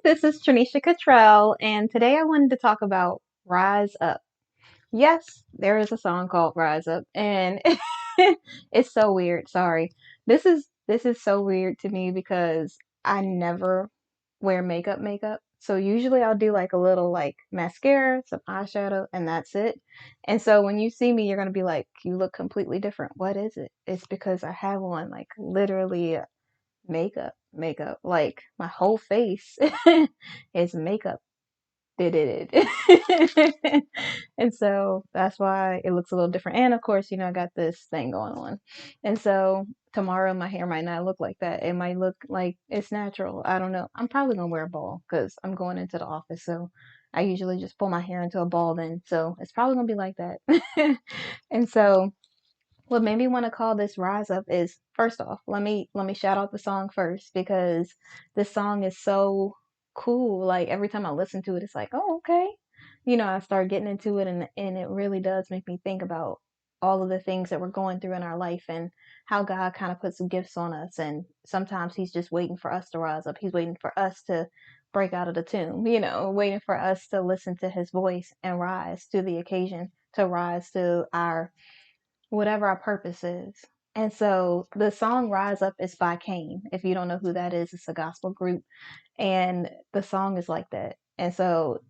this is Trinesha Cottrell, and today I wanted to talk about Rise Up. Yes, there is a song called Rise Up, and it's so weird. Sorry. This is so weird to me because I never wear makeup. So usually I'll do like a little like mascara, some eyeshadow, and that's it. And so when you see me, you're gonna be like, you look completely different. What is it? It's because I have on like literally makeup. Like my whole face is makeup. Did. And so that's why it looks a little different. And of course, I got this thing going on. And so tomorrow my hair might not look like that. It might look like it's natural. I don't know. I'm probably gonna wear a ball because I'm going into the office. So I usually just pull my hair into a ball then. So it's probably gonna be like that. And so what made me want to call this Rise Up is first off, let me shout out the song first because this song is so cool. Like every time I listen to it, it's like, oh, okay. I start getting into it and it really does make me think about all of the things that we're going through in our life and how God kind of puts some gifts on us. And sometimes he's just waiting for us to rise up. He's waiting for us to break out of the tomb, waiting for us to listen to his voice and rise to the occasion, to rise to our whatever our purpose is. And so the song Rise Up is by Cain. If you don't know who that is, it's a gospel group. And the song is like that. And so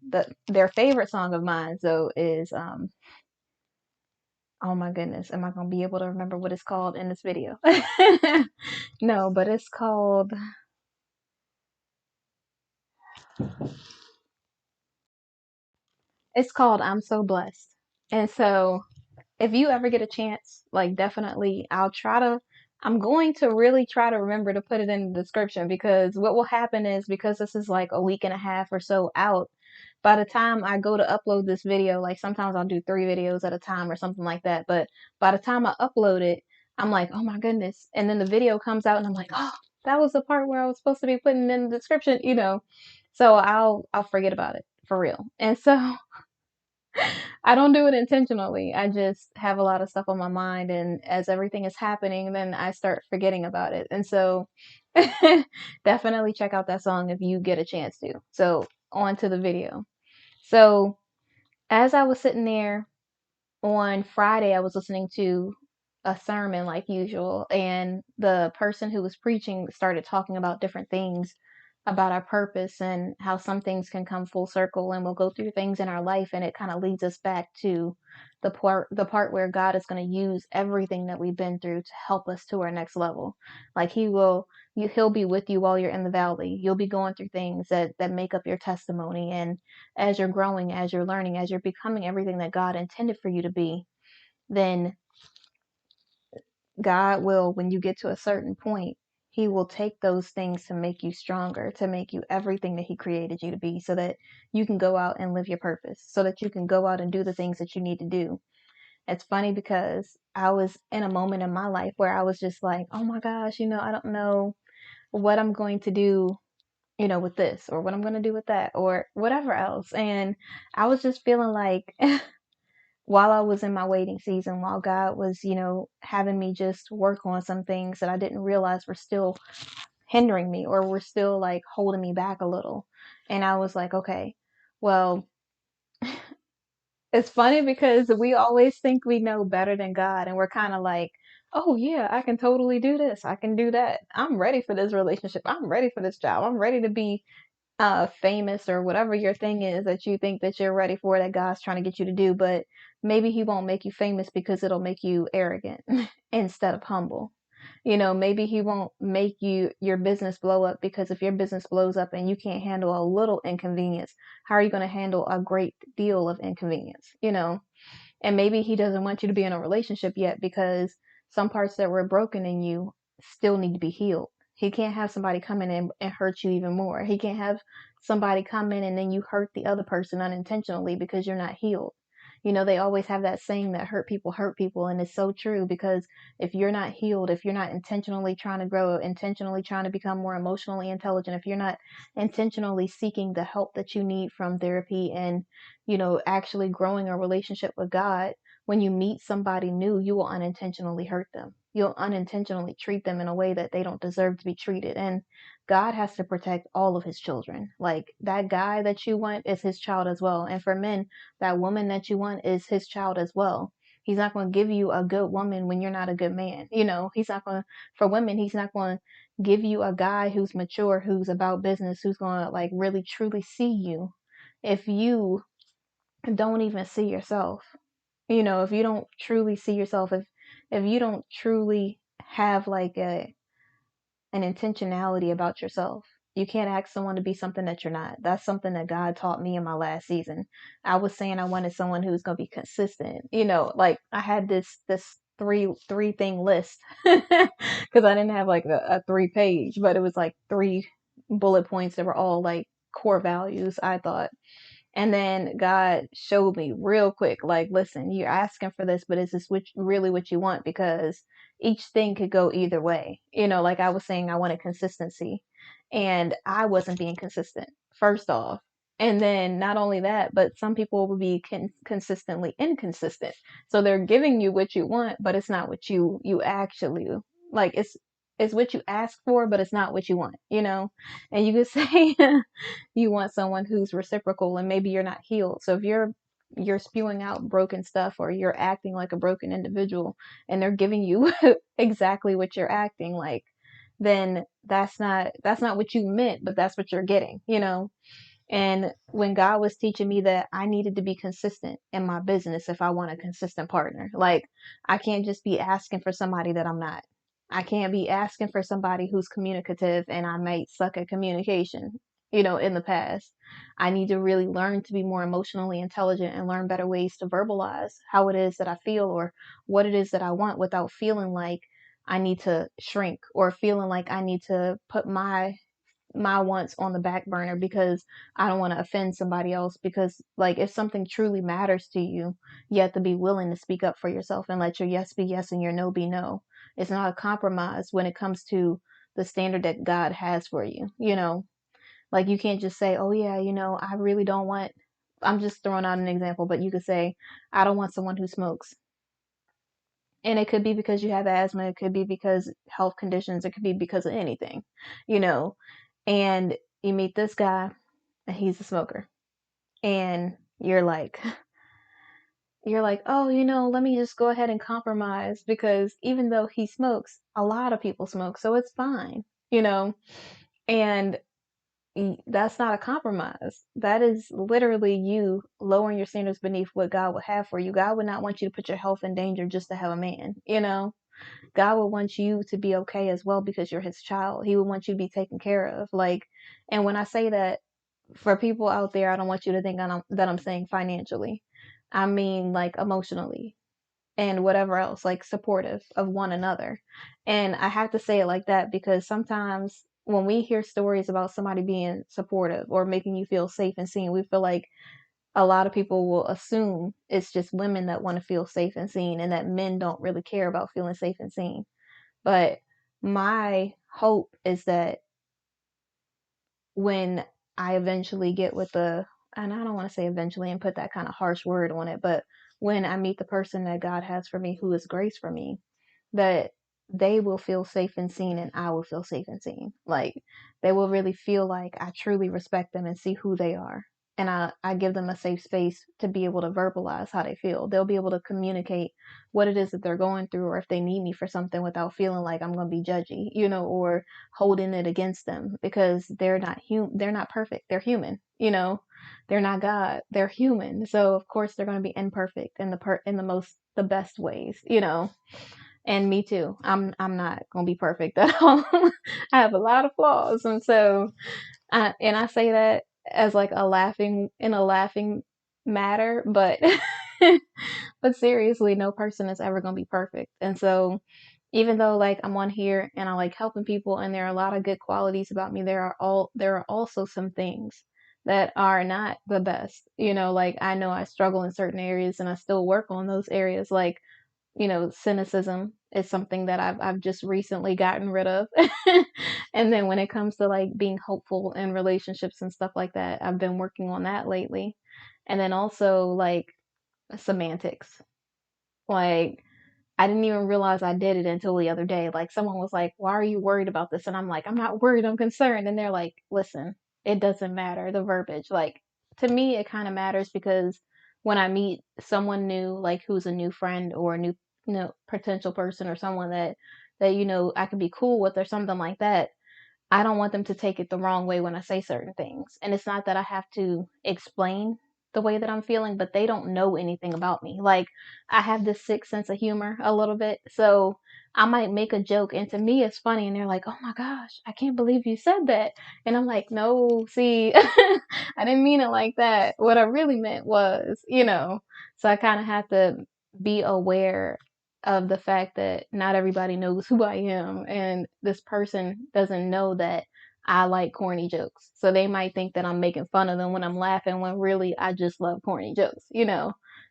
their favorite song of mine though is oh my goodness, am I gonna be able to remember what it's called in this video? No, but it's called I'm So Blessed. And so if you ever get a chance, like definitely I'm going to really try to remember to put it in the description because what will happen is because this is like a week and a half or so out, by the time I go to upload this video, like sometimes I'll do 3 videos at a time or something like that, but by the time I upload it, I'm like, oh my goodness. And then the video comes out and I'm like, oh, that was the part where I was supposed to be putting in the description. So I'll forget about it for real. And so I don't do it intentionally. I just have a lot of stuff on my mind, and as everything is happening, then I start forgetting about it. And so, definitely check out that song if you get a chance to. So, on to the video. So, as I was sitting there on Friday, I was listening to a sermon like usual, and the person who was preaching started talking about different things about our purpose and how some things can come full circle and we'll go through things in our life and it kind of leads us back to the part where God is going to use everything that we've been through to help us to our next level. Like he'll be with you while you're in the valley. You'll be going through things that make up your testimony, and as you're growing, as you're learning, as you're becoming everything that God intended for you to be, then God will, when you get to a certain point, he will take those things to make you stronger, to make you everything that he created you to be, so that you can go out and live your purpose, so that you can go out and do the things that you need to do. It's funny because I was in a moment in my life where I was just like, oh my gosh, I don't know what I'm going to do, with this, or what I'm going to do with that, or whatever else. And I was just feeling like while I was in my waiting season, while God was, having me just work on some things that I didn't realize were still hindering me or were still like holding me back a little. And I was like, okay, well, it's funny because we always think we know better than God, and we're kind of like, oh yeah, I can totally do this. I can do that. I'm ready for this relationship. I'm ready for this job. I'm ready to be famous or whatever your thing is that you think that you're ready for, that God's trying to get you to do. But maybe he won't make you famous because it'll make you arrogant instead of humble. Maybe he won't make your business blow up, because if your business blows up and you can't handle a little inconvenience, how are you going to handle a great deal of inconvenience? And maybe he doesn't want you to be in a relationship yet because some parts that were broken in you still need to be healed. He can't have somebody come in and hurt you even more. He can't have somebody come in and then you hurt the other person unintentionally because you're not healed. They always have that saying that hurt people. And it's so true, because if you're not healed, if you're not intentionally trying to grow, intentionally trying to become more emotionally intelligent, if you're not intentionally seeking the help that you need from therapy and, actually growing a relationship with God, when you meet somebody new, you will unintentionally hurt them. You'll unintentionally treat them in a way that they don't deserve to be treated. And God has to protect all of his children. Like that guy that you want is his child as well. And for men, that woman that you want is his child as well. He's not going to give you a good woman when you're not a good man. He's not going to, for women, he's not going to give you a guy who's mature, who's about business, who's going to like really truly see you if you don't even see yourself. If you don't truly see yourself, if you don't truly have like an intentionality about yourself. You can't ask someone to be something that you're not. That's something that God taught me in my last season. I was saying I wanted someone who's going to be consistent. Like I had this three thing list because I didn't have like a 3 page, but it was like 3 bullet points that were all like core values, I thought. And then God showed me real quick, like, listen, you're asking for this, but is this really what you want? Because each thing could go either way. Like I was saying, I wanted consistency, and I wasn't being consistent, first off. And then not only that, but some people will be consistently inconsistent. So they're giving you what you want, but it's not what you actually like. It's what you ask for, but it's not what you want. And you could say you want someone who's reciprocal, and maybe you're not healed. So if you're spewing out broken stuff, or you're acting like a broken individual, and they're giving you exactly what you're acting like, then that's not what you meant, but that's what you're getting. And when God was teaching me that I needed to be consistent in my business if I want a consistent partner, like I can't just be asking for somebody that I'm not. I can't be asking for somebody who's communicative and I might suck at communication, in the past. I need to really learn to be more emotionally intelligent and learn better ways to verbalize how it is that I feel or what it is that I want without feeling like I need to shrink or feeling like I need to put my wants on the back burner because I don't want to offend somebody else. Because like if something truly matters to you, you have to be willing to speak up for yourself and let your yes be yes and your no be no. It's not a compromise when it comes to the standard that God has for you. Like you can't just say, oh yeah, I really don't want, I'm just throwing out an example, but you could say, I don't want someone who smokes. And it could be because you have asthma, it could be because health conditions, it could be because of anything, you know. And you meet this guy and he's a smoker. And you're like, oh, let me just go ahead and compromise because even though he smokes, a lot of people smoke, so it's fine. And that's not a compromise. That is literally you lowering your standards beneath what God would have for you. God would not want you to put your health in danger just to have a man. God would want you to be okay as well because you're his child. He would want you to be taken care of. Like, and when I say that, for people out there, I don't want you to think that I'm saying financially. I mean like emotionally and whatever else, like supportive of one another. And I have to say it like that because sometimes when we hear stories about somebody being supportive or making you feel safe and seen, we feel like a lot of people will assume it's just women that want to feel safe and seen and that men don't really care about feeling safe and seen. But my hope is that when I eventually get with and I don't want to say eventually and put that kind of harsh word on it, but when I meet the person that God has for me, who is grace for me, that they will feel safe and seen and I will feel safe and seen. Like they will really feel like I truly respect them and see who they are. And I give them a safe space to be able to verbalize how they feel. They'll be able to communicate what it is that they're going through or if they need me for something without feeling like I'm going to be judgy, or holding it against them because they're not perfect. They're human. They're not God. They're human. So of course they're going to be imperfect in the best ways. And me too. I'm not gonna be perfect at all. I have a lot of flaws, and so I say that as like a laughing matter, but but seriously, no person is ever gonna be perfect. And so even though like I'm on here and I like helping people, and there are a lot of good qualities about me, there are also some things that are not the best. Like I know I struggle in certain areas, and I still work on those areas, like cynicism is something that I've just recently gotten rid of. And then when it comes to like being hopeful in relationships and stuff like that, I've been working on that lately. And then also like semantics. Like I didn't even realize I did it until the other day. Like someone was like, "Why are you worried about this?" And I'm like, "I'm not worried, I'm concerned." And they're like, "Listen, it doesn't matter the verbiage." Like to me it kind of matters because when I meet someone new, like who's a new friend or a new potential person or someone that I could be cool with or something like that, I don't want them to take it the wrong way when I say certain things. And it's not that I have to explain the way that I'm feeling, but they don't know anything about me. Like, I have this sick sense of humor a little bit. So I might make a joke, and to me, it's funny. And they're like, "Oh my gosh, I can't believe you said that." And I'm like, "No, see, I didn't mean it like that. What I really meant was. So I kind of have to be aware of the fact that not everybody knows who I am, and this person doesn't know that I like corny jokes. So they might think that I'm making fun of them when I'm laughing, when really I just love corny jokes.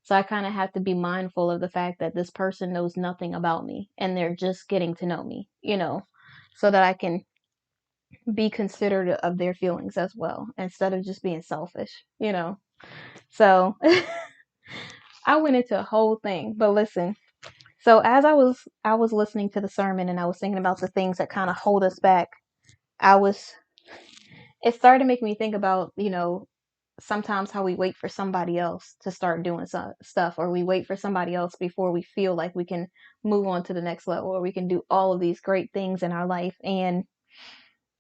So I kind of have to be mindful of the fact that this person knows nothing about me and they're just getting to know me, so that I can be considerate of their feelings as well instead of just being selfish. So I went into a whole thing, but listen. So as I was listening to the sermon and I was thinking about the things that kind of hold us back, I was it started to make me think about, sometimes how we wait for somebody else to start doing some stuff, or we wait for somebody else before we feel like we can move on to the next level, or we can do all of these great things in our life. And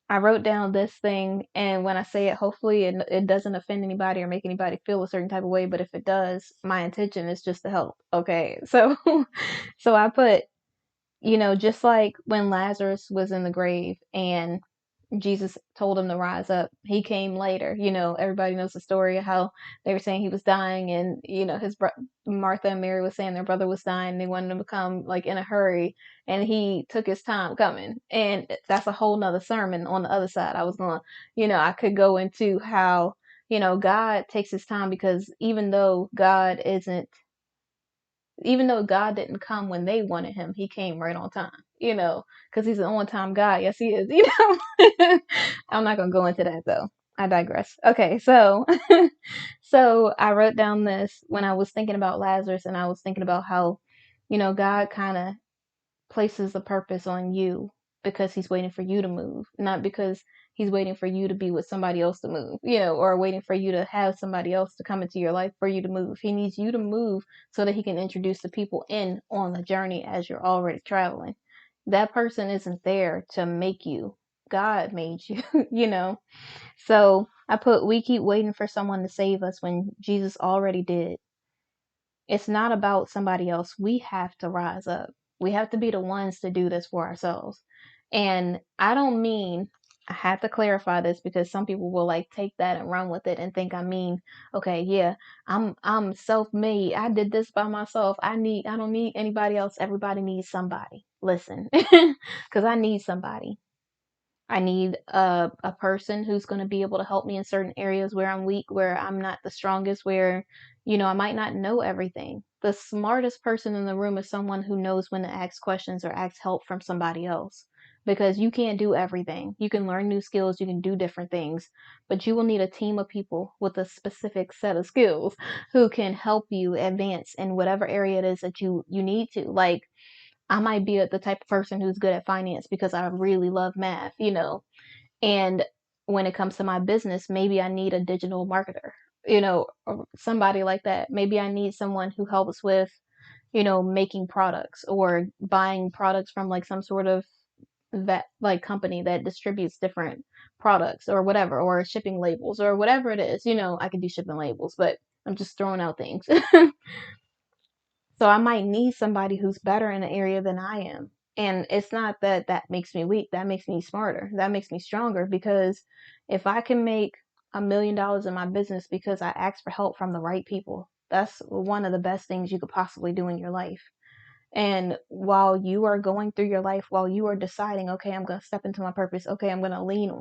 I wrote down this thing, and when I say it, hopefully it doesn't offend anybody or make anybody feel a certain type of way, but if it does, my intention is just to help. Okay. So so I put, just like when Lazarus was in the grave and Jesus told him to rise up, he came later. Everybody knows the story of how they were saying he was dying, and his Martha and Mary was saying their brother was dying. They wanted him to come like in a hurry, and he took his time coming. And that's a whole nother sermon on the other side. I could go into how God takes his time, because even though God didn't come when they wanted him, he came right on time, because he's an on time God. Yes, he is. I'm not going to go into that though. I digress. Okay, so so I wrote down this when I was thinking about Lazarus, and I was thinking about how God kind of places the purpose on you because he's waiting for you to move, not because he's waiting for you to be with somebody else to move, or waiting for you to have somebody else to come into your life for you to move. He needs you to move so that he can introduce the people in on the journey as you're already traveling. That person isn't there to make you. God made you. So I put, we keep waiting for someone to save us when Jesus already did. It's not about somebody else. We have to rise up. We have to be the ones to do this for ourselves. And I don't mean, I have to clarify this because some people will like take that and run with it and think I mean, okay, yeah, I'm self-made. I did this by myself. I don't need anybody else. Everybody needs somebody. Listen, because I need somebody. I need a person who's going to be able to help me in certain areas where I'm weak, where I'm not the strongest, where I might not know everything. The smartest person in the room is someone who knows when to ask questions or ask help from somebody else, because you can't do everything. You can learn new skills, you can do different things, but you will need a team of people with a specific set of skills who can help you advance in whatever area it is that you need to. Like, I might be the type of person who's good at finance because I really love math. And when it comes to my business, maybe I need a digital marketer, or somebody like that. Maybe I need someone who helps with making products or buying products from like some sort of that like company that distributes different products or whatever, or shipping labels or whatever it is. I could do shipping labels, but I'm just throwing out things. So I might need somebody who's better in an area than I am. And it's not that that makes me weak. That makes me smarter. That makes me stronger, because if I can make $1 million in my business because I asked for help from the right people, that's one of the best things you could possibly do in your life. And while you are going through your life, while you are deciding, okay, I'm going to step into my purpose. Okay, I'm going to lean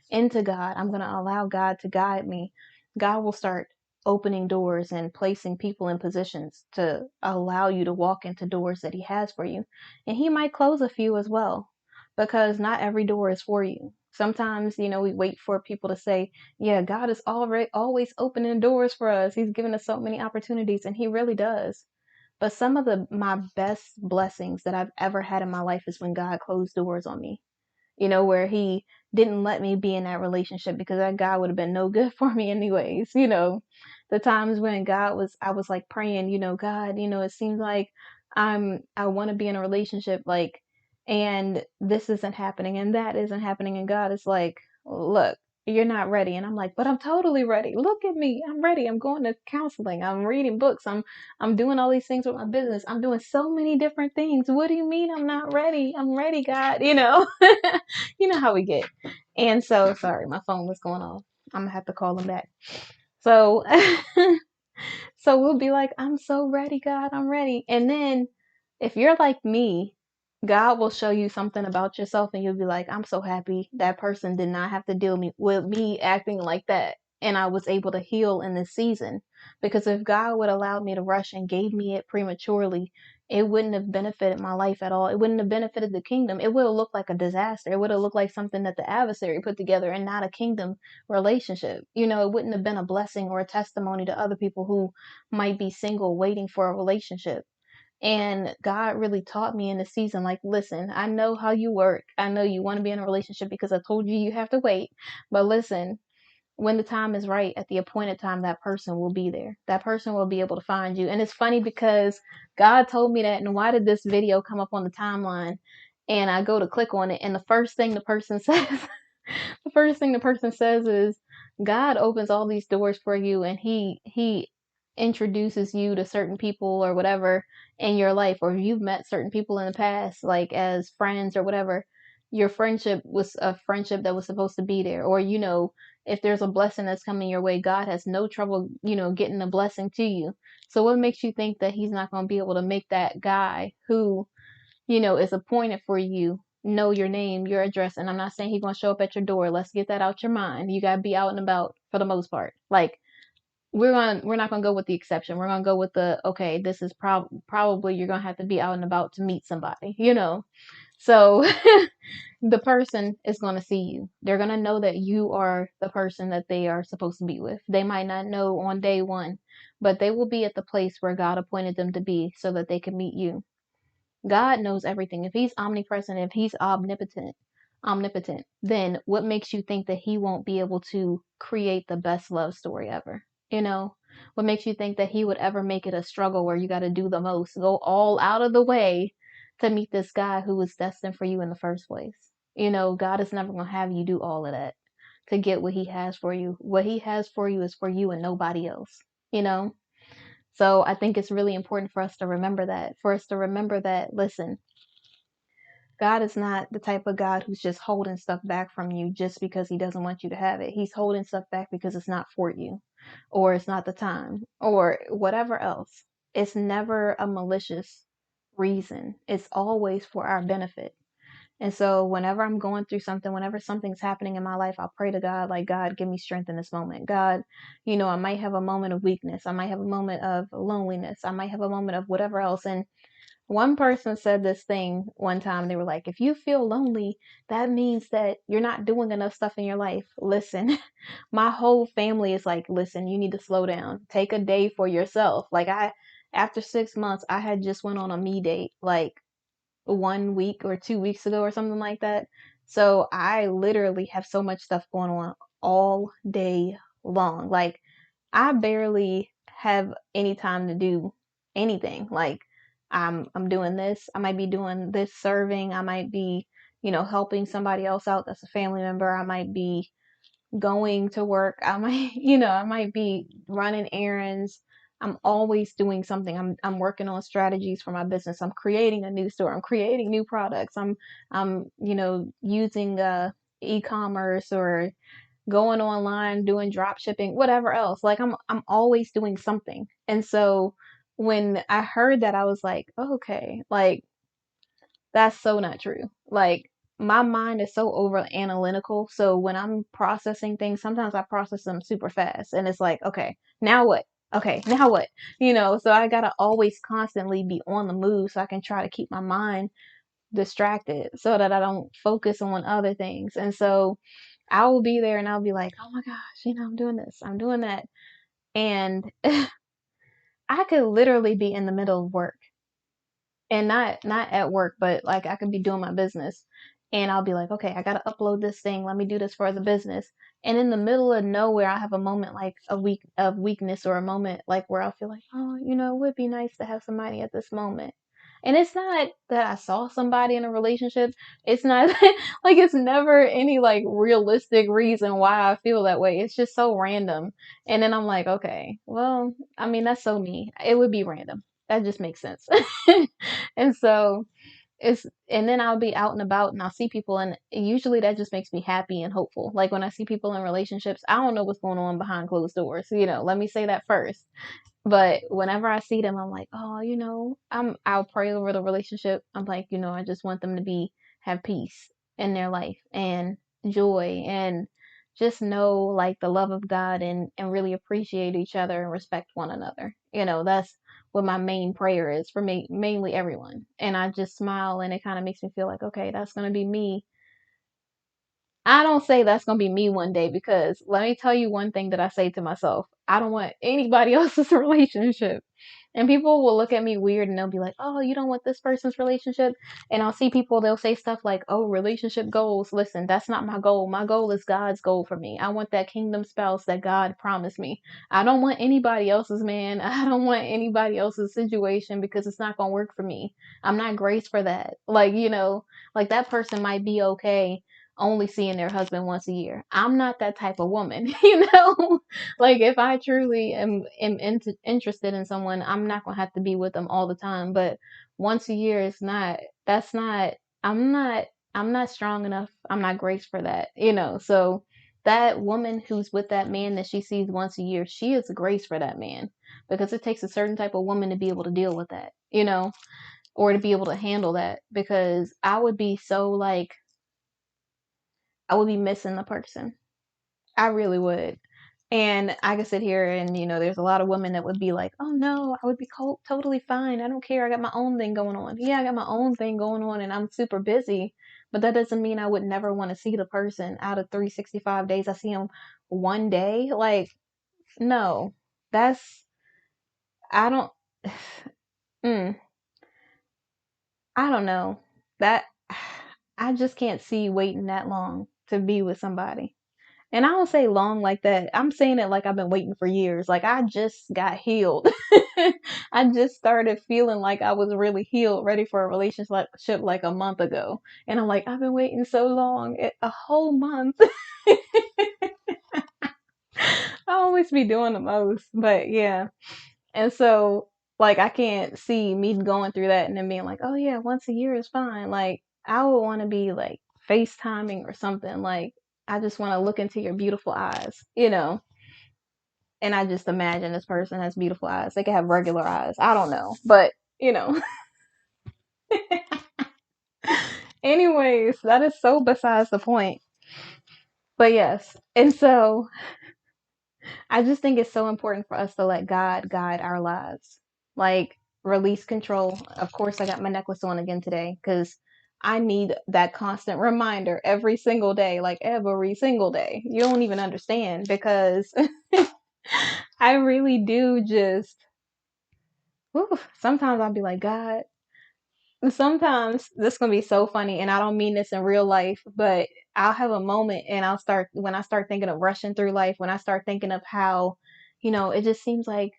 into God. I'm going to allow God to guide me. God will start opening doors and placing people in positions to allow you to walk into doors that he has for you. And he might close a few as well, because not every door is for you. Sometimes, we wait for people to say, yeah, God is already always opening doors for us. He's given us so many opportunities, and he really does. But some of my best blessings that I've ever had in my life is when God closed doors on me, where he didn't let me be in that relationship because that guy would have been no good for me anyways. The times when I was like praying, God, it seems like I want to be in a relationship, like, and this isn't happening and that isn't happening. And God is like, look, you're not ready. And I'm like, but I'm totally ready. Look at me. I'm ready. I'm going to counseling. I'm reading books. I'm doing all these things with my business. I'm doing so many different things. What do you mean I'm not ready? I'm ready, God. You know how we get. And so, sorry, my phone was going off. I'm gonna have to call him back. So, so we'll be like, I'm so ready, God, I'm ready. And then if you're like me, God will show you something about yourself and you'll be like, I'm so happy that person did not have to deal with me acting like that. And I was able to heal in this season. Because if God would allow me to rush and gave me it prematurely, it wouldn't have benefited my life at all. It wouldn't have benefited the kingdom. It would have looked like a disaster. It would have looked like something that the adversary put together and not a kingdom relationship. It wouldn't have been a blessing or a testimony to other people who might be single waiting for a relationship. And God really taught me in the season, like, listen, I know how you work. I know you want to be in a relationship because I told you have to wait. But listen, when the time is right, at the appointed time, that person will be there. That person will be able to find you. And it's funny because God told me that. And why did this video come up on the timeline? And I go to click on it. And the first thing the person says, the first thing the person says is, God opens all these doors for you and he introduces you to certain people or whatever in your life, or you've met certain people in the past, like as friends or whatever. Your friendship was a friendship that was supposed to be there. Or, if there's a blessing that's coming your way, God has no trouble, getting a blessing to you. So what makes you think that he's not going to be able to make that guy who is appointed for you know your name, your address? And I'm not saying he's going to show up at your door. Let's get that out your mind. You got to be out and about for the most part. Like, we're not going to go with the exception. We're going to go with the, okay, this is probably you're going to have to be out and about to meet somebody. So the person is going to see you. They're going to know that you are the person that they are supposed to be with. They might not know on day one, but they will be at the place where God appointed them to be so that they can meet you. God knows everything. If he's omnipresent, if he's omnipotent, then what makes you think that he won't be able to create the best love story ever? What makes you think that he would ever make it a struggle where you got to do the most, go all out of the way to meet this guy who was destined for you in the first place? God is never going to have you do all of that to get what he has for you. What he has for you is for you and nobody else, you know? So I think it's really important for us to remember that, listen, God is not the type of God who's just holding stuff back from you just because he doesn't want you to have it. He's holding stuff back because it's not for you, or it's not the time, or whatever else. It's never a malicious reason. It's always for our benefit. And so whenever I'm going through something, whenever something's happening in my life, I'll pray to God, like, God, give me strength in this moment. God, I might have a moment of weakness. I might have a moment of loneliness. I might have a moment of whatever else. And one person said this thing one time. They were like, if you feel lonely, that means that you're not doing enough stuff in your life. Listen, my whole family is like, listen, you need to slow down. Take a day for yourself. Like, after 6 months, I had just went on a me date, like 1 week or 2 weeks ago or something like that. So I literally have so much stuff going on all day long. Like, I barely have any time to do anything. Like, I'm doing this. I might be doing this serving. I might be, helping somebody else out that's a family member. I might be going to work. I might, I might be running errands. I'm always doing something. I'm working on strategies for my business. I'm creating a new store. I'm creating new products. I'm using e-commerce or going online, doing drop shipping, whatever else. Like, I'm always doing something. And so when I heard that, I was like, oh, okay, like, that's so not true. Like, my mind is so over analytical. So when I'm processing things, sometimes I process them super fast. And it's like, okay, now what? Okay, now what? So I gotta always constantly be on the move so I can try to keep my mind distracted so that I don't focus on other things. And so I will be there and I'll be like, oh my gosh, I'm doing this, I'm doing that. And I could literally be in the middle of work, and not at work, but like I could be doing my business, and I'll be like, okay, I gotta upload this thing. Let me do this for the business. And in the middle of nowhere, I have a moment like a week of weakness, or a moment like where I'll feel like, oh, it would be nice to have somebody at this moment. And it's not that I saw somebody in a relationship. It's not like it's never any like realistic reason why I feel that way. It's just so random. And then I'm like, okay, well, I mean, that's so me. It would be random. That just makes sense. And so and then I'll be out and about and I'll see people, and usually that just makes me happy and hopeful. Like when I see people in relationships, I don't know what's going on behind closed doors. Let me say that first. But whenever I see them, I'm like, oh, I'll pray over the relationship. I'm like, I just want them to have peace in their life and joy, and just know like the love of God, and really appreciate each other and respect one another. That's what my main prayer is for me, mainly everyone. And I just smile, and it kind of makes me feel like, okay, that's going to be me. I don't say that's going to be me one day, because let me tell you one thing that I say to myself. I don't want anybody else's relationship. And people will look at me weird, and they'll be like, oh, you don't want this person's relationship? And I'll see people, they'll say stuff like, oh, relationship goals. Listen, that's not my goal. My goal is God's goal for me. I want that kingdom spouse that God promised me. I don't want anybody else's man. I don't want anybody else's situation, because it's not going to work for me. I'm not graced for that. Like that person might be okay only seeing their husband once a year. I'm not that type of woman, Like if I truly am interested in someone, I'm not gonna have to be with them all the time. But once a year is not. That's not. I'm not. I'm not strong enough. I'm not graced for that. So that woman who's with that man that she sees once a year, she is graced for that man, because it takes a certain type of woman to be able to deal with that. Or to be able to handle that, because I would be so like I would be missing the person. I really would. And I could sit here and, there's a lot of women that would be like, oh no, I would be totally fine. I don't care. I got my own thing going on. Yeah, I got my own thing going on and I'm super busy. But that doesn't mean I would never want to see the person out of 365 days. I see them one day. Like, no, I don't, mm, I don't know. That, I just can't see waiting that long to be with somebody. And I don't say long like that. I'm saying it like I've been waiting for years. Like I just got healed. I just started feeling like I was really healed, ready for a relationship like a month ago. And I'm like, I've been waiting so long, a whole month. I always be doing the most, but yeah. And so like I can't see me going through that and then being like, oh yeah, once a year is fine. Like I would want to be like FaceTiming or something. Like I just want to look into your beautiful eyes. And I just imagine this person has beautiful eyes. They could have regular eyes. I don't know. But, you know. Anyways, that is so besides the point. But yes. And so I just think it's so important for us to let God guide our lives. Like release control. Of course, I got my necklace on again today because I need that constant reminder every single day, like every single day. You don't even understand, because I really do just, whew, sometimes I'll be like, God, sometimes this is gonna be so funny, and I don't mean this in real life, but I'll have a moment and when I start thinking of rushing through life, when I start thinking of how, it just seems like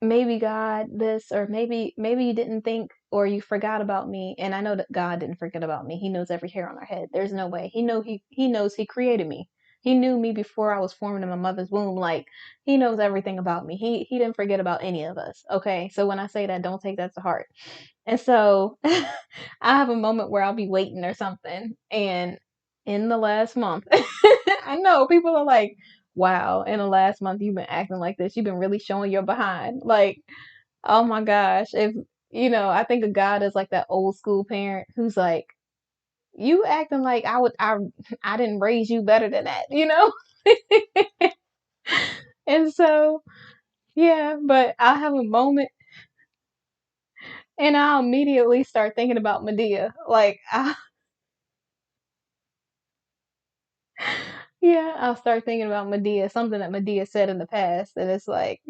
maybe God this, or maybe you didn't think, or you forgot about me. And I know that God didn't forget about me. He knows every hair on our head. There's no way. He knows he created me. He knew me before I was formed in my mother's womb. Like he knows everything about me. He didn't forget about any of us. Okay. So when I say that, don't take that to heart. And so I have a moment where I'll be waiting or something. And in the last month, I know people are like, wow, in the last month you've been acting like this. You've been really showing your behind. Like, oh my gosh. If I think of God as like that old school parent who's like, you acting like I didn't raise you better than that. And so yeah, but I have a moment and I'll immediately start thinking about Medea. Like yeah, I'll start thinking about Medea, something that Medea said in the past, and it's like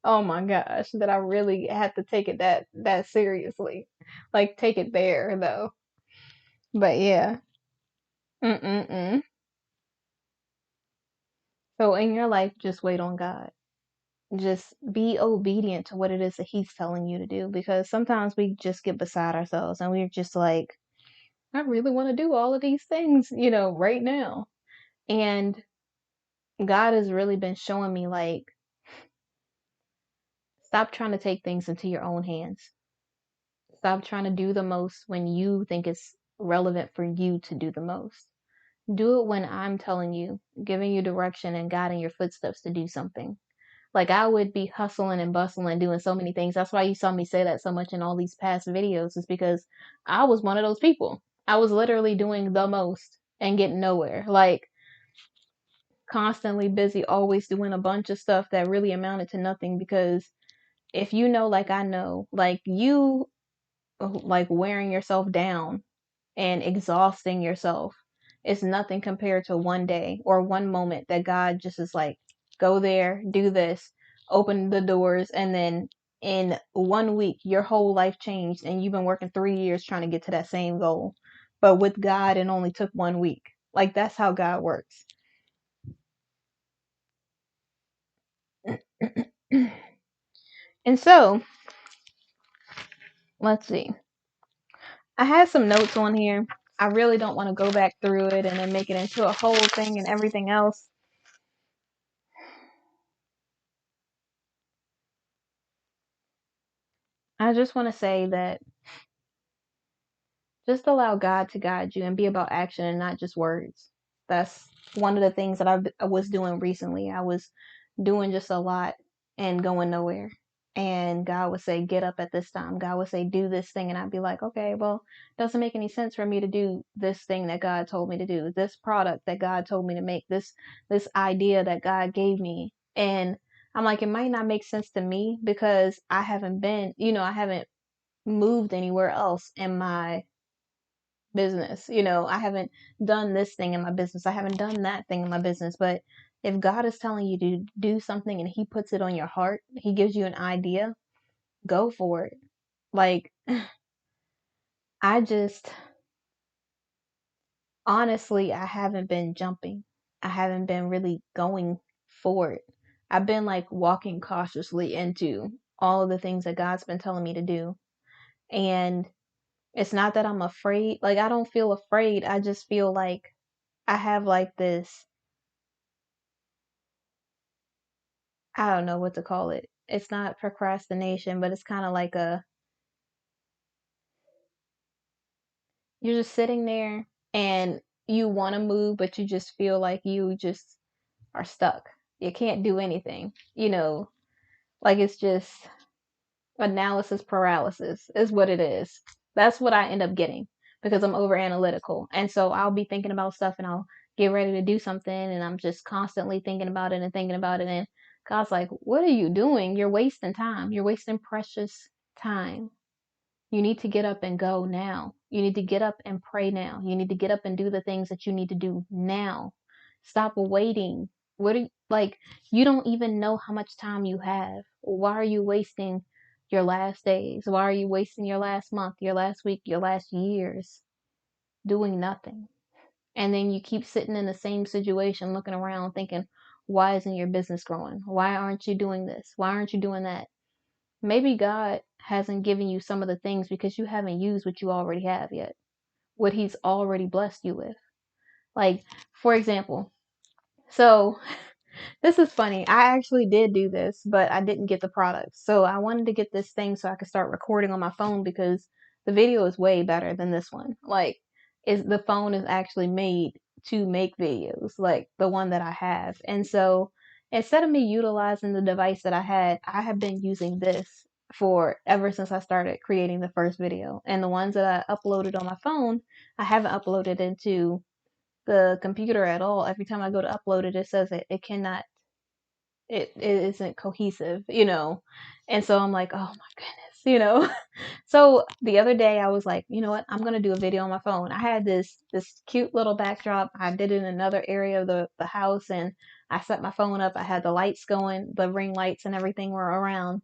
Oh my gosh, that I really had to take it that seriously. Like take it there though. But yeah. Mm-mm-mm. So in your life, just wait on God. Just be obedient to what it is that He's telling you to do, because sometimes we just get beside ourselves and we're just like, I really want to do all of these things, right now. And God has really been showing me, like, stop trying to take things into your own hands. Stop trying to do the most when you think it's relevant for you to do the most. Do it when I'm telling you, giving you direction and guiding your footsteps to do something. Like I would be hustling and bustling, doing so many things. That's why you saw me say that so much in all these past videos, is because I was one of those people. I was literally doing the most and getting nowhere. Like constantly busy, always doing a bunch of stuff that really amounted to nothing. Because if you know, like I know, like you, like wearing yourself down and exhausting yourself is nothing compared to one day or one moment that God just is like, go there, do this, open the doors, and then in 1 week, your whole life changed, and you've been working 3 years trying to get to that same goal. But with God, it only took 1 week. Like, that's how God works. And so, let's see. I had some notes on here. I really don't want to go back through it and then make it into a whole thing and everything else. I just want to say that just allow God to guide you and be about action and not just words. That's one of the things that I was doing recently. I was doing just a lot and going nowhere. And God would say, get up at this time. God would say, do this thing. And I'd be like, okay, well, it doesn't make any sense for me to do this thing that God told me to do, this product that God told me to make, this idea that God gave me. And I'm like, it might not make sense to me because I haven't been, I haven't moved anywhere else in my business. I haven't done this thing in my business. I haven't done that thing in my business. But if God is telling you to do something and He puts it on your heart, He gives you an idea, go for it. Like, I just, honestly, I haven't been jumping. I haven't been really going for it. I've been like walking cautiously into all of the things that God's been telling me to do. And it's not that I'm afraid. Like, I don't feel afraid. I just feel like I have like this, I don't know what to call it. It's not procrastination, but it's kind of like you're just sitting there and you want to move, but you just feel like you just are stuck. You can't do anything, like it's just analysis paralysis is what it is. That's what I end up getting because I'm over analytical. And so I'll be thinking about stuff and I'll get ready to do something and I'm just constantly thinking about it and thinking about it. And God's like, what are you doing? You're wasting time. You're wasting precious time. You need to get up and go now. You need to get up and pray now. You need to get up and do the things that you need to do now. Stop waiting. What are you, like, you don't even know how much time you have. Why are you wasting your last days? Why are you wasting your last month, your last week, your last years doing nothing? And then you keep sitting in the same situation, looking around, thinking, why isn't your business growing? Why aren't you doing this? Why aren't you doing that? Maybe God hasn't given you some of the things because you haven't used what you already have yet, what He's already blessed you with. Like, for example, so this is funny. I actually did do this, but I didn't get the product. So I wanted to get this thing so I could start recording on my phone because the video is way better than this one. Like, is the phone is actually made to make videos, like the one that I have. And so instead of me utilizing the device that I have been using this for ever since I started creating the first video. And the ones that I uploaded on my phone, I haven't uploaded into the computer at all. Every time I go to upload it, it says it cannot, it isn't cohesive. And so I'm like, oh my goodness. So the other day I was like, you know what, I'm gonna do a video on my phone. I had this cute little backdrop. I did it in another area of the house, and I set my phone up. I had the lights going, the ring lights and everything were around.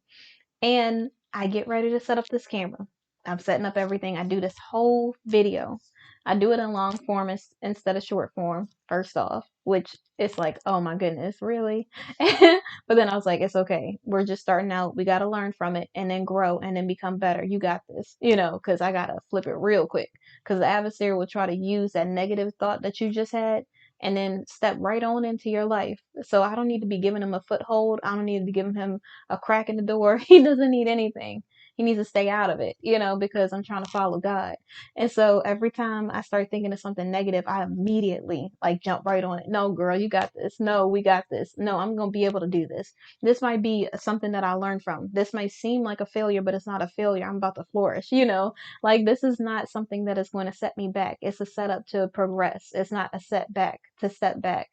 And I get ready to set up this camera. I'm setting up everything. I do this whole video. I do it in long form instead of short form, first off, which is like, oh my goodness, really? But then I was like, it's okay. We're just starting out. We got to learn from it and then grow and then become better. You got this, because I got to flip it real quick. Because the adversary will try to use that negative thought that you just had and then step right on into your life. So I don't need to be giving him a foothold. I don't need to be giving him a crack in the door. He doesn't need anything. He needs to stay out of it, because I'm trying to follow God. And so every time I start thinking of something negative, I immediately like jump right on it. No, girl, you got this. No, we got this. No, I'm going to be able to do this. This might be something that I learned from. This might seem like a failure, but it's not a failure. I'm about to flourish. Like this is not something that is going to set me back. It's a setup to progress. It's not a setback to step back,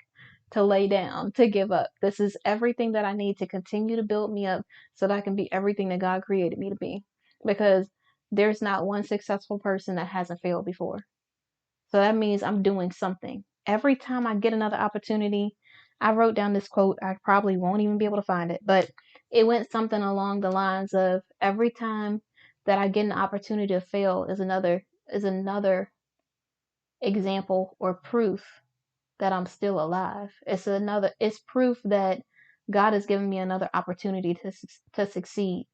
to lay down, to give up. This is everything that I need to continue to build me up so that I can be everything that God created me to be. Because there's not one successful person that hasn't failed before. So that means I'm doing something. Every time I get another opportunity, I wrote down this quote. I probably won't even be able to find it, but it went something along the lines of every time that I get an opportunity to fail is another example or proof that I'm still alive. It's proof that God has given me another opportunity to succeed.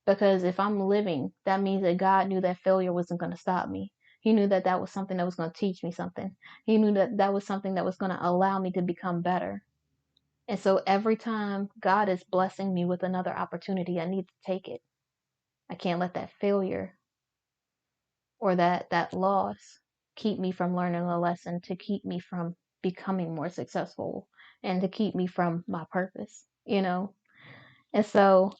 Because if I'm living, that means that God knew that failure wasn't going to stop me. He knew that that was something that was going to teach me something. He knew that that was something that was going to allow me to become better. And so every time God is blessing me with another opportunity, I need to take it. I can't let that failure or that loss keep me from learning a lesson, to keep me from becoming more successful, and to keep me from my purpose. And so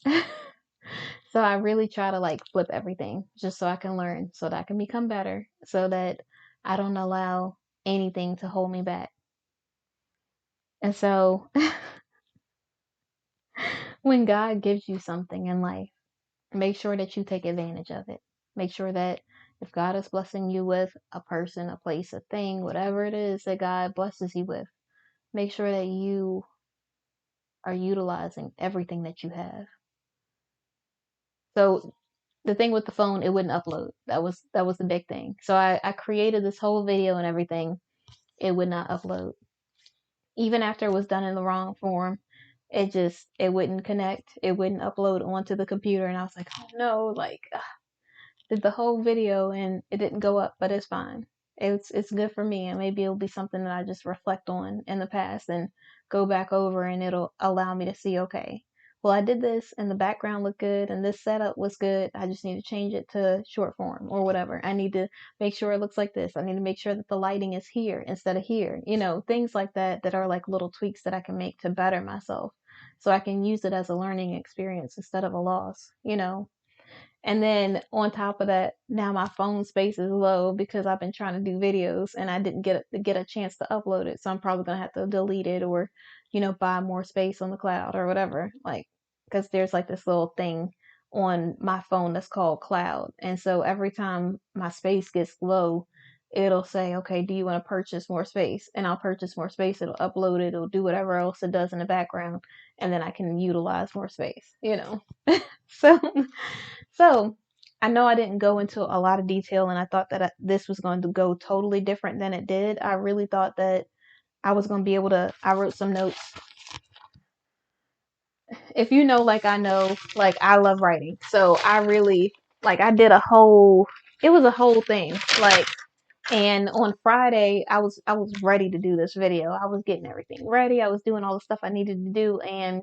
so I really try to like flip everything just so I can learn, so that I can become better, so that I don't allow anything to hold me back. And so when God gives you something in life, make sure that you take advantage of it. Make sure that if God is blessing you with a person, a place, a thing, whatever it is that God blesses you with, make sure that you are utilizing everything that you have. So the thing with the phone, it wouldn't upload. That was the big thing. So I created this whole video and everything. It would not upload. Even after it was done in the wrong form, it wouldn't connect. It wouldn't upload onto the computer. And I was like, oh no, like did the whole video and it didn't go up, but it's fine. It's good for me, and maybe it'll be something that I just reflect on in the past and go back over, and it'll allow me to see, okay, well, I did this and the background looked good and this setup was good. I just need to change it to short form or whatever. I need to make sure it looks like this. I need to make sure that the lighting is here instead of here. Things like that are like little tweaks that I can make to better myself, so I can use it as a learning experience instead of a loss. And then on top of that, now my phone space is low because I've been trying to do videos and I didn't get a chance to upload it. So I'm probably gonna have to delete it, or, buy more space on the cloud or whatever. Like, because there's like this little thing on my phone that's called cloud. And so every time my space gets low, it'll say, okay, do you want to purchase more space? And I'll purchase more space. It'll upload it. It'll do whatever else it does in the background. And then I can utilize more space. So so I know I didn't go into a lot of detail, and I thought that this was going to go totally different than it did. I really thought that I was going to be able to. I wrote some notes. If you know, like I know, like I love writing. So I really, like, I did it was a whole thing. Like, and on Friday, I was ready to do this video. I was getting everything ready. I was doing all the stuff I needed to do, and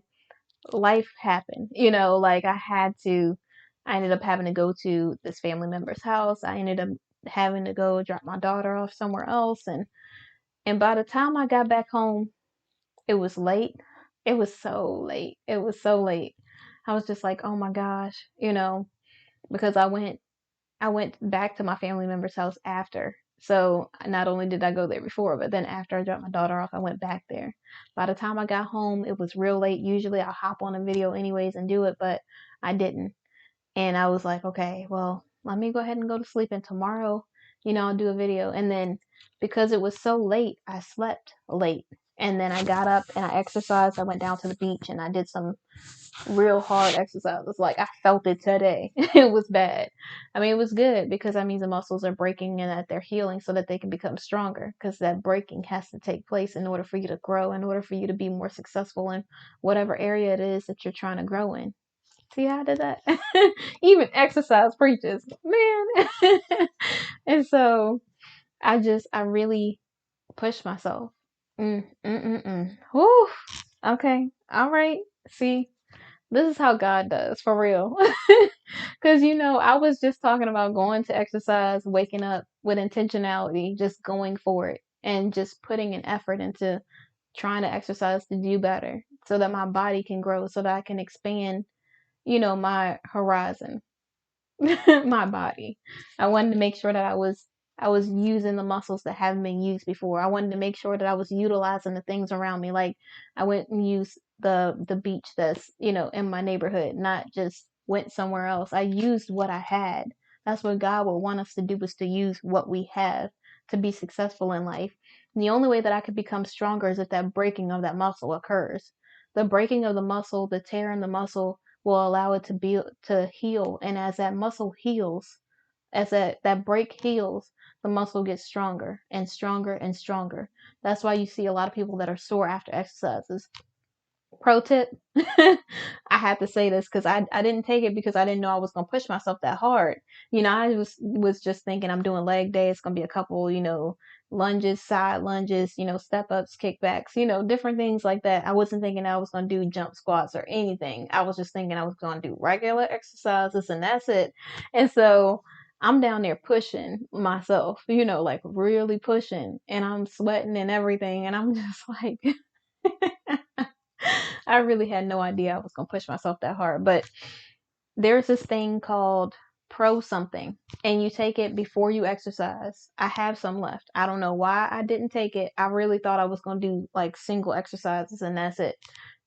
life happened, like I ended up having to go to this family member's house. I ended up having to go drop my daughter off somewhere else. And by the time I got back home, it was late. It was so late. It was so late. I was just like, oh my gosh, because I went back to my family member's house after. So not only did I go there before, but then after I dropped my daughter off, I went back there. By the time I got home, it was real late. Usually I'll hop on a video anyways and do it, but I didn't. And I was like, okay, well, let me go ahead and go to sleep, and tomorrow, I'll do a video. And then because it was so late, I slept late. And then I got up and I exercised. I went down to the beach and I did some real hard exercises. Like I felt it today. It was bad. I mean, it was good because that means the muscles are breaking and that they're healing so that they can become stronger. Because that breaking has to take place in order for you to grow, in order for you to be more successful in whatever area it is that you're trying to grow in. See how I did that? Even exercise preaches, man. And so I really push myself. Whew. Okay. All right. See, this is how God does for real. Because, I was just talking about going to exercise, waking up with intentionality, just going for it and just putting an effort into trying to exercise to do better so that my body can grow, so that I can expand, my horizon. My body. I wanted to make sure that I was using the muscles that haven't been used before. I wanted to make sure that I was utilizing the things around me. Like I went and used the beach that's, in my neighborhood, not just went somewhere else. I used what I had. That's what God would want us to do, is to use what we have to be successful in life. And the only way that I could become stronger is if that breaking of that muscle occurs. The breaking of the muscle, the tear in the muscle will allow it to heal. And as that muscle heals, as that break heals, the muscle gets stronger and stronger and stronger. That's why you see a lot of people that are sore after exercises. Pro tip, I had to say this because I didn't take it because I didn't know I was going to push myself that hard. I was just thinking I'm doing leg day. It's going to be a couple, lunges, side lunges, step ups, kickbacks, different things like that. I wasn't thinking I was going to do jump squats or anything. I was just thinking I was going to do regular exercises and that's it. And so I'm down there pushing myself, like really pushing, and I'm sweating and everything. And I'm just like, I really had no idea I was going to push myself that hard. But there's this thing called pro something, and you take it before you exercise. I have some left. I don't know why I didn't take it. I really thought I was going to do like single exercises and that's it.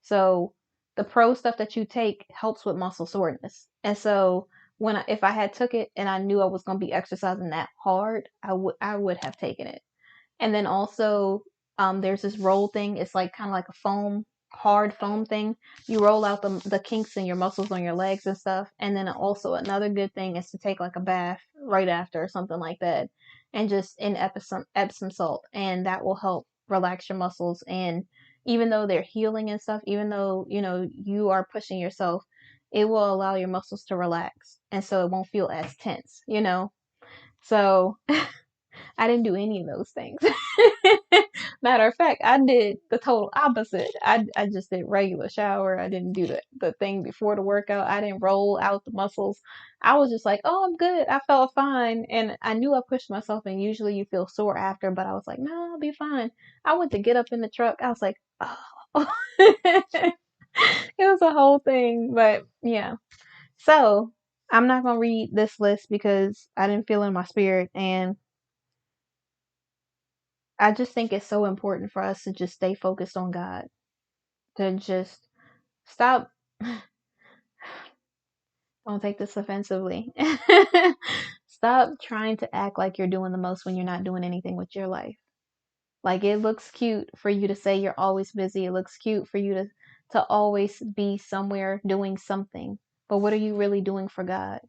So the pro stuff that you take helps with muscle soreness. And so if I had took it and I knew I was going to be exercising that hard, I would have taken it. And then also, there's this roll thing. It's like kind of like a hard foam thing. You roll out the kinks in your muscles on your legs and stuff. And then also another good thing is to take like a bath right after or something like that, and just in Epsom salt, and that will help relax your muscles. And even though they're healing and stuff, even though you are pushing yourself, it will allow your muscles to relax, and so it won't feel as tense. So I didn't do any of those things. Matter of fact, I did the total opposite. I just did regular shower. I didn't do the thing before the workout. I didn't roll out the muscles. I was just like, oh, I'm good. I felt fine. And I knew I pushed myself, and usually you feel sore after, but I was like, no, I'll be fine. I went to get up in the truck. I was like, oh. It was a whole thing. But yeah. So I'm not going to read this list because I didn't feel in my spirit. And I just think it's so important for us to just stay focused on God, to just stop. Don't take this offensively. Stop trying to act like you're doing the most when you're not doing anything with your life. Like, it looks cute for you to say you're always busy. It looks cute for you to always be somewhere doing something. But what are you really doing for God?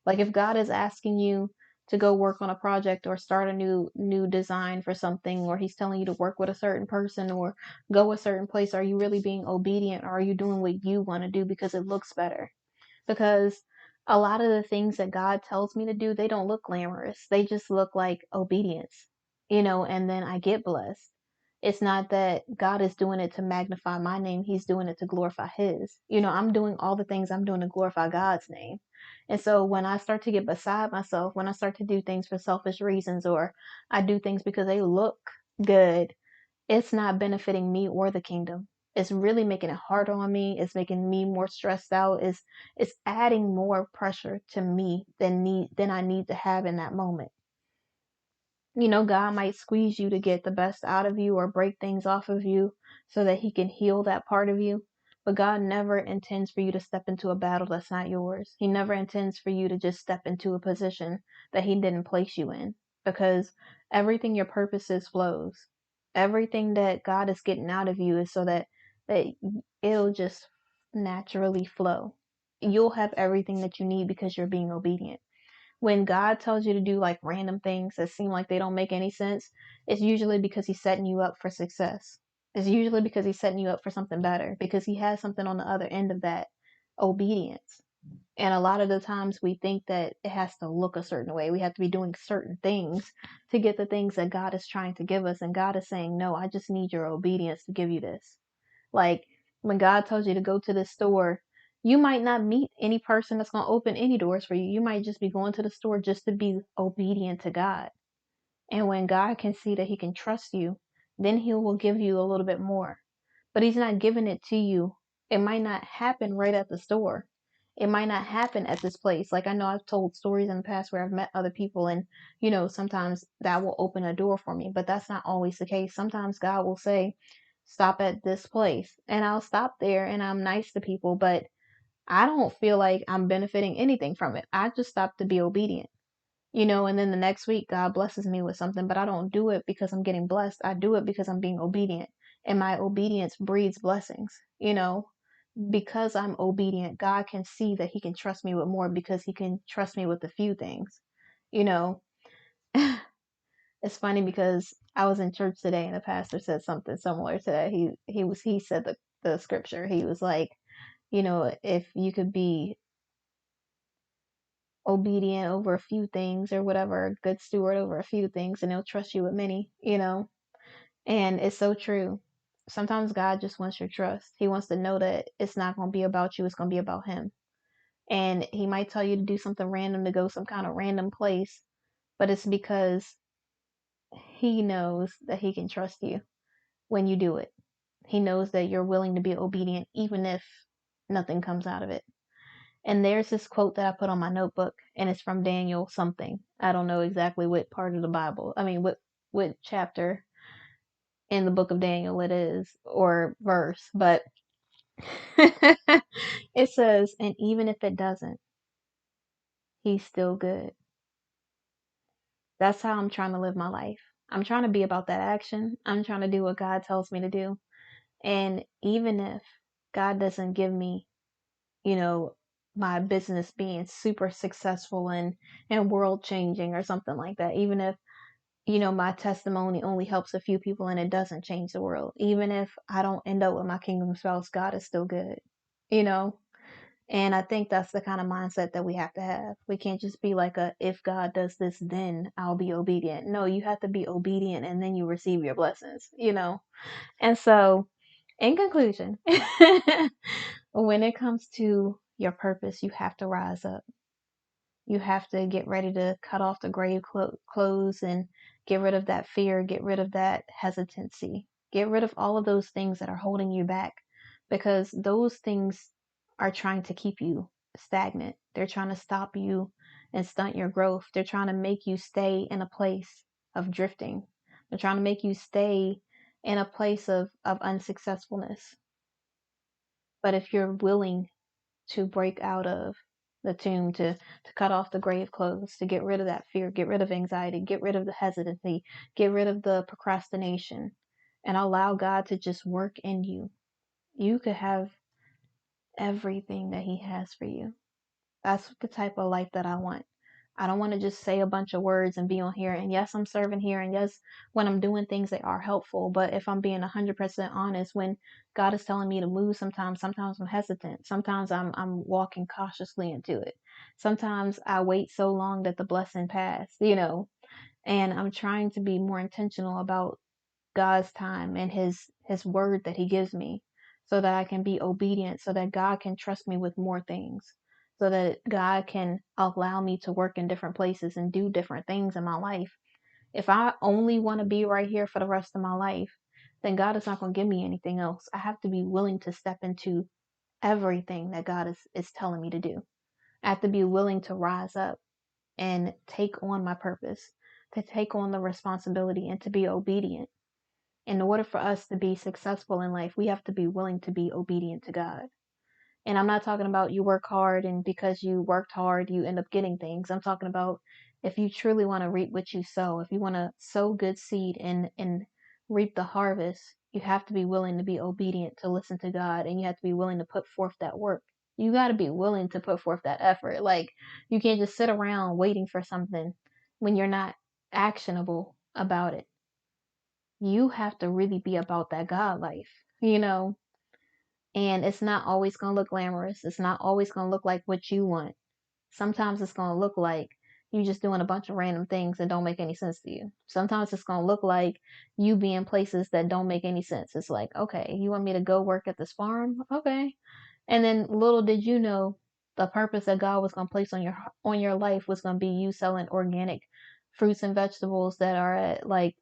Like, if God is asking you to go work on a project or start a new design for something, or he's telling you to work with a certain person or go a certain place, are you really being obedient, or are you doing what you want to do because it looks better? Because a lot of the things that God tells me to do, they don't look glamorous. They just look like obedience, and then I get blessed. It's not that God is doing it to magnify my name. He's doing it to glorify his. I'm doing all the things I'm doing to glorify God's name. And so when I start to get beside myself, when I start to do things for selfish reasons, or I do things because they look good, it's not benefiting me or the kingdom. It's really making it harder on me. It's making me more stressed out. It's adding more pressure to me than I need to have in that moment. God might squeeze you to get the best out of you or break things off of you so that he can heal that part of you. But God never intends for you to step into a battle that's not yours. He never intends for you to just step into a position that he didn't place you in, because everything your purpose is flows. Everything that God is getting out of you is so that it'll just naturally flow. You'll have everything that you need because you're being obedient. When God tells you to do like random things that seem like they don't make any sense, it's usually because he's setting you up for success. It's usually because he's setting you up for something better, because he has something on the other end of that obedience. And a lot of the times we think that it has to look a certain way. We have to be doing certain things to get the things that God is trying to give us. And God is saying, no, I just need your obedience to give you this. Like when God tells you to go to the store, you might not meet any person that's going to open any doors for you. You might just be going to the store just to be obedient to God. And when God can see that he can trust you, then he will give you a little bit more. But he's not giving it to you. It might not happen right at the store. It might not happen at this place. Like I know I've told stories in the past where I've met other people and, sometimes that will open a door for me, but that's not always the case. Sometimes God will say, stop at this place, and I'll stop there and I'm nice to people, but I don't feel like I'm benefiting anything from it. I just stopped to be obedient. And then the next week God blesses me with something, but I don't do it because I'm getting blessed. I do it because I'm being obedient. And my obedience breeds blessings. Because I'm obedient, God can see that he can trust me with more because he can trust me with a few things. You know, it's funny because I was in church today and the pastor said something similar to that. He said the scripture. He was like, if you could be obedient over a few things or whatever, a good steward over a few things, and he'll trust you with many. And it's so true. Sometimes God just wants your trust. He wants to know that it's not going to be about you, it's going to be about him. And he might tell you to do something random, to go some kind of random place, but it's because he knows that he can trust you when you do it. He knows that you're willing to be obedient even if nothing comes out of it. And there's this quote that I put on my notebook, and it's from Daniel something. I don't know exactly what part of the Bible, what chapter in the book of Daniel it is, or verse, but it says, and even if it doesn't, he's still good. That's how I'm trying to live my life. I'm trying to be about that action. I'm trying to do what God tells me to do. And even if God doesn't give me, you know, my business being super successful and world changing or something like that, even if, my testimony only helps a few people and it doesn't change the world, even if I don't end up with my kingdom spouse, God is still good, you know? And I think that's the kind of mindset that we have to have. We can't just be like if God does this, then I'll be obedient. No, you have to be obedient and then you receive your blessings. And so, in conclusion, when it comes to your purpose, you have to rise up. You have to get ready to cut off the grave clothes and get rid of that fear, get rid of that hesitancy, get rid of all of those things that are holding you back, because those things are trying to keep you stagnant. They're trying to stop you and stunt your growth. They're trying to make you stay in a place of drifting. They're trying to make you stay in a place of unsuccessfulness. But if you're willing to break out of the tomb, to cut off the grave clothes, to get rid of that fear, get rid of anxiety, get rid of the hesitancy, get rid of the procrastination, and allow God to just work in you, you could have everything that he has for you. That's the type of life that I want. I don't want to just say a bunch of words and be on here. And yes, I'm serving here. And yes, when I'm doing things, they are helpful. But if I'm being 100% honest, when God is telling me to move, sometimes I'm hesitant. Sometimes I'm walking cautiously into it. Sometimes I wait so long that the blessing pass. And I'm trying to be more intentional about God's time and his word that he gives me, so that I can be obedient, so that God can trust me with more things, so that God can allow me to work in different places and do different things in my life. If I only want to be right here for the rest of my life, then God is not going to give me anything else. I have to be willing to step into everything that God is telling me to do. I have to be willing to rise up and take on my purpose, to take on the responsibility, and to be obedient. In order for us to be successful in life, we have to be willing to be obedient to God. And I'm not talking about you work hard and because you worked hard, you end up getting things. I'm talking about if you truly want to reap what you sow, if you want to sow good seed in reap the harvest, you have to be willing to be obedient, to listen to God, and you have to be willing to put forth that work. You got to be willing to put forth that effort. Like, you can't just sit around waiting for something when you're not actionable about it. You have to really be about that God life, you know? And it's not always going to look glamorous. It's not always going to look like what you want. Sometimes it's going to look like you just doing a bunch of random things that don't make any sense to you. Sometimes it's going to look like you be in places that don't make any sense. It's like, okay, you want me to go work at this farm? Okay. And then little did you know, the purpose that God was going to place on your life was going to be you selling organic fruits and vegetables that are at, like,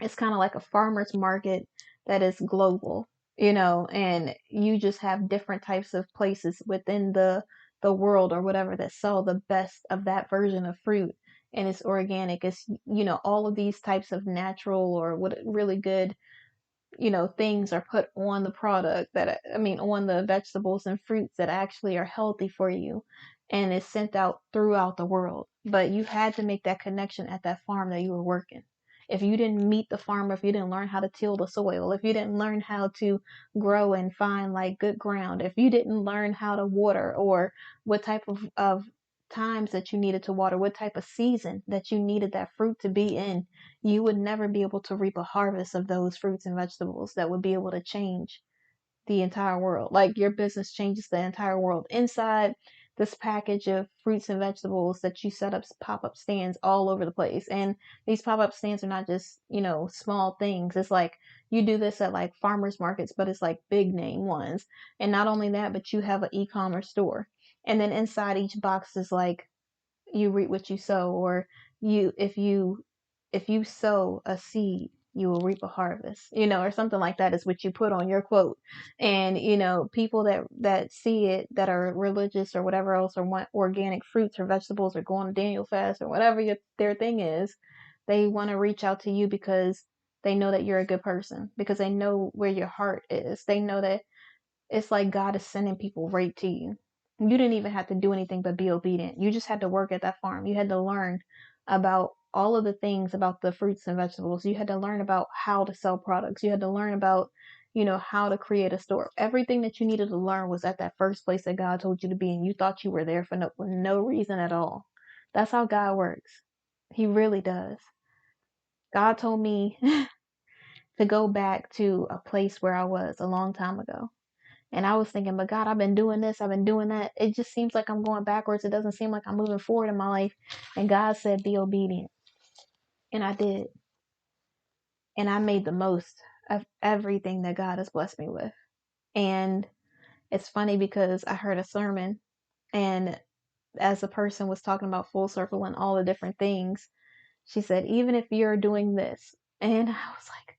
it's kind of like a farmer's market that is global, and you just have different types of places within the world or whatever that sell the best of that version of fruit, and it's organic. It's, all of these types of natural or what really good, things are put on the product that, I mean, on the vegetables and fruits that actually are healthy for you, and is sent out throughout the world. But you had to make that connection at that farm that you were working. If you didn't meet the farmer, if you didn't learn how to till the soil, if you didn't learn how to grow and find like good ground, if you didn't learn how to water, or what type of times that you needed to water, what type of season that you needed that fruit to be in, you would never be able to reap a harvest of those fruits and vegetables that would be able to change the entire world. Like, your business changes the entire world. Inside this package of fruits and vegetables that you set up pop-up stands all over the place. And these pop-up stands are not just, small things. It's like you do this at like farmers markets, but it's like big name ones. And not only that, but you have an e-commerce store. And then inside each box is like, you reap what you sow, or if you sow a seed, you will reap a harvest, or something like that is what you put on your quote. And people that see it, that are religious or whatever else, or want organic fruits or vegetables, or go on a Daniel fast, or whatever their thing is, they want to reach out to you because they know that you're a good person, because they know where your heart is. They know that it's like God is sending people right to you. You didn't even have to do anything but be obedient. You just had to work at that farm. You had to learn about all of the things about the fruits and vegetables. You had to learn about how to sell products. You had to learn about, how to create a store. Everything that you needed to learn was at that first place that God told you to be, and you thought you were there for no reason at all. That's how God works. He really does. God told me to go back to a place where I was a long time ago. And I was thinking, but God, I've been doing this, I've been doing that. It just seems like I'm going backwards. It doesn't seem like I'm moving forward in my life. And God said, be obedient. And I did. And I made the most of everything that God has blessed me with. And it's funny because I heard a sermon, and as the person was talking about full circle and all the different things, she said, even if you're doing this. And I was like,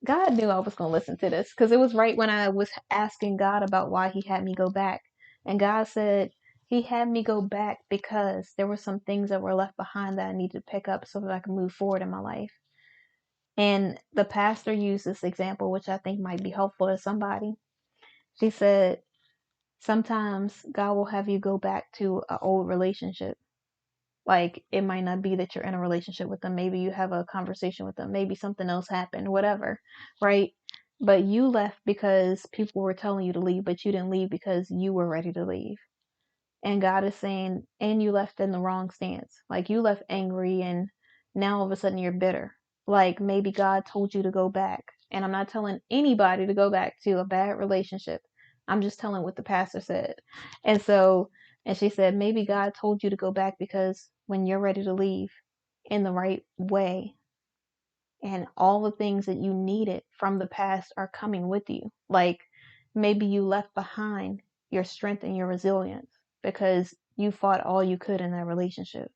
God knew I was going to listen to this, because it was right when I was asking God about why he had me go back. And God said he had me go back because there were some things that were left behind that I needed to pick up so that I could move forward in my life. And the pastor used this example, which I think might be helpful to somebody. She said, sometimes God will have you go back to an old relationship. Like, it might not be that you're in a relationship with them. Maybe you have a conversation with them. Maybe something else happened, whatever, right? But you left because people were telling you to leave, but you didn't leave because you were ready to leave. And God is saying, and you left in the wrong stance. Like, you left angry, and now all of a sudden you're bitter. Like, maybe God told you to go back. And I'm not telling anybody to go back to a bad relationship. I'm just telling what the pastor said. And so, and she said, maybe God told you to go back because when you're ready to leave in the right way, and all the things that you needed from the past are coming with you. Like, maybe you left behind your strength and your resilience because you fought all you could in that relationship.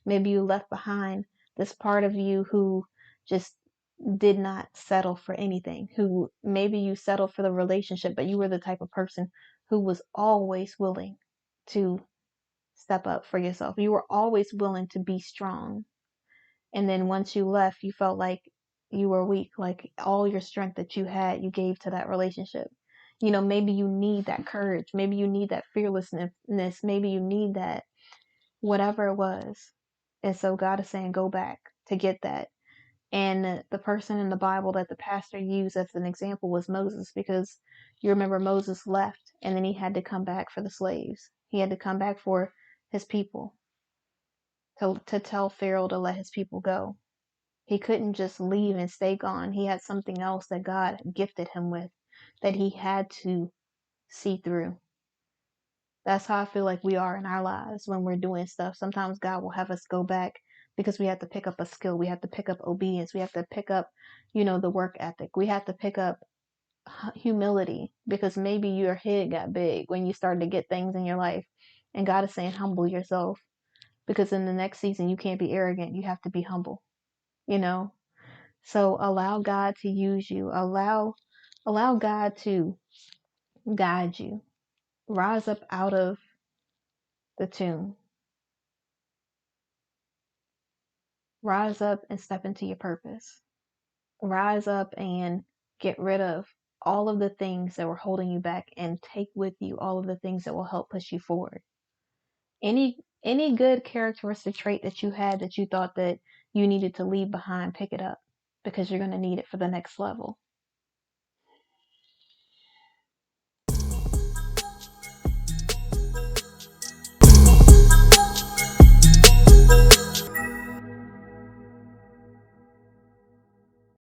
Maybe you left behind this part of you who just did not settle for anything, who maybe you settled for the relationship, but you were the type of person who was always willing to step up for yourself. You were always willing to be strong. And then once you left, you felt like you were weak, like all your strength that you had, you gave to that relationship. Maybe you need that courage. Maybe you need that fearlessness. Maybe you need that, whatever it was. And so God is saying, go back to get that. And the person in the Bible that the pastor used as an example was Moses, because you remember Moses left and then he had to come back for the slaves. He had to come back for his people to tell Pharaoh to let his people go. He couldn't just leave and stay gone. He had something else that God gifted him with that he had to see through. That's how I feel like we are in our lives when we're doing stuff. Sometimes God will have us go back because we have to pick up a skill. We have to pick up obedience. We have to pick up, the work ethic. We have to pick up humility, because maybe your head got big when you started to get things in your life. And God is saying, humble yourself, because in the next season, you can't be arrogant. You have to be humble, you know? So allow God to use you. Allow God to guide you. Rise up out of the tomb. Rise up and step into your purpose. Rise up and get rid of all of the things that were holding you back, and take with you all of the things that will help push you forward. Any good characteristic trait that you had that you thought that you needed to leave behind, pick it up, because you're going to need it for the next level.